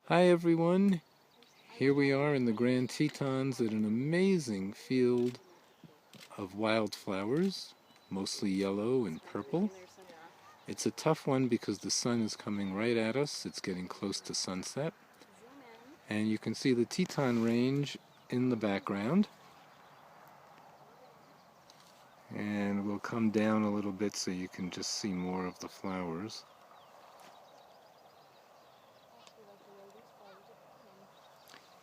Hi everyone, here we are in the Grand Tetons at an amazing field of wildflowers, mostly yellow and purple. It's a tough one because the sun is coming right at us, it's getting close to sunset. And you can see the Teton range in the background. And we'll come down a little bit so you can just see more of the flowers.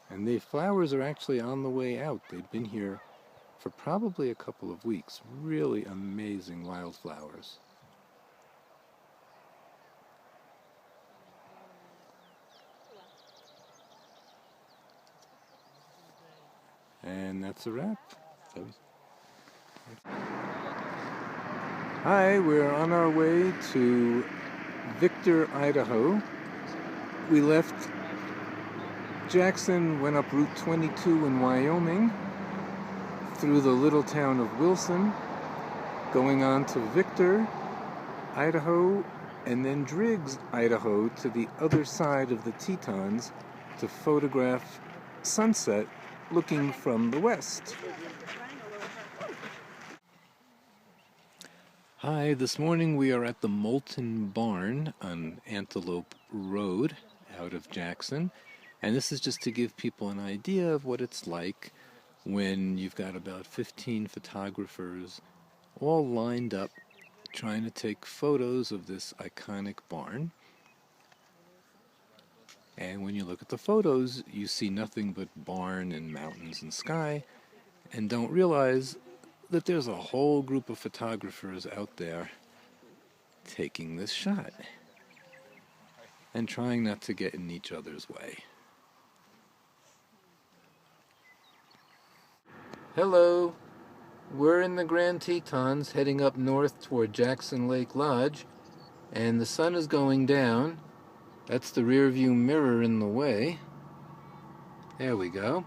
And the flowers are actually on the way out. They've been here for probably a couple of weeks. Really amazing wildflowers. And that's a wrap. Hi, we're on our way to Victor, Idaho. We left Jackson, went up Route 22 in Wyoming, through the little town of Wilson, going on to Victor, Idaho, and then Driggs, Idaho, to the other side of the Tetons to photograph sunset looking from the west. Hi, this morning we are at the Molten Barn on Antelope Road out of Jackson, and this is just to give people an idea of what it's like when you've got about 15 photographers all lined up trying to take photos of this iconic barn. And when you look at the photos, you see nothing but barn and mountains and sky, and don't realize that there's a whole group of photographers out there taking this shot and trying not to get in each other's way. Hello, we're in the Grand Tetons heading up north toward Jackson Lake Lodge, and the sun is going down. That's the rear view mirror in the way. There we go.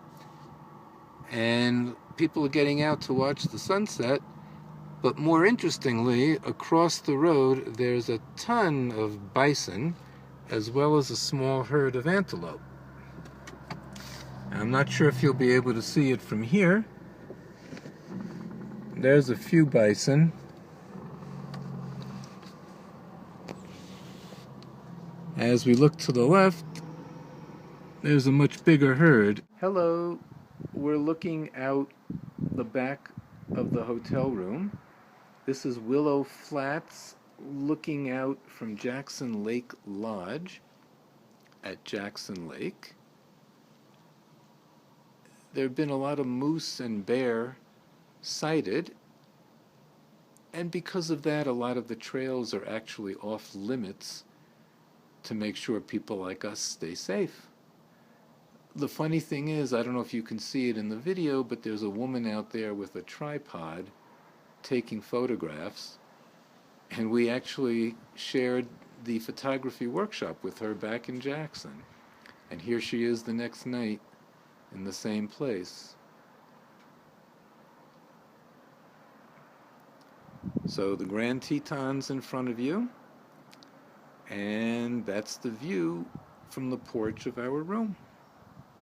And people are getting out to watch the sunset, but more interestingly, across the road there's a ton of bison as well as a small herd of antelope. I'm not sure if you'll be able to see it from here. There's a few bison. As we look to the left, there's a much bigger herd. Hello, we're looking out the back of the hotel room. This is Willow Flats, looking out from Jackson Lake Lodge at Jackson Lake. There have been a lot of moose and bear sighted, and because of that, a lot of the trails are actually off limits to make sure people like us stay safe. The funny thing is, I don't know if you can see it in the video, but there's a woman out there with a tripod taking photographs, and we actually shared the photography workshop with her back in Jackson. And here she is the next night in the same place. So the Grand Tetons in front of you, and that's the view from the porch of our room.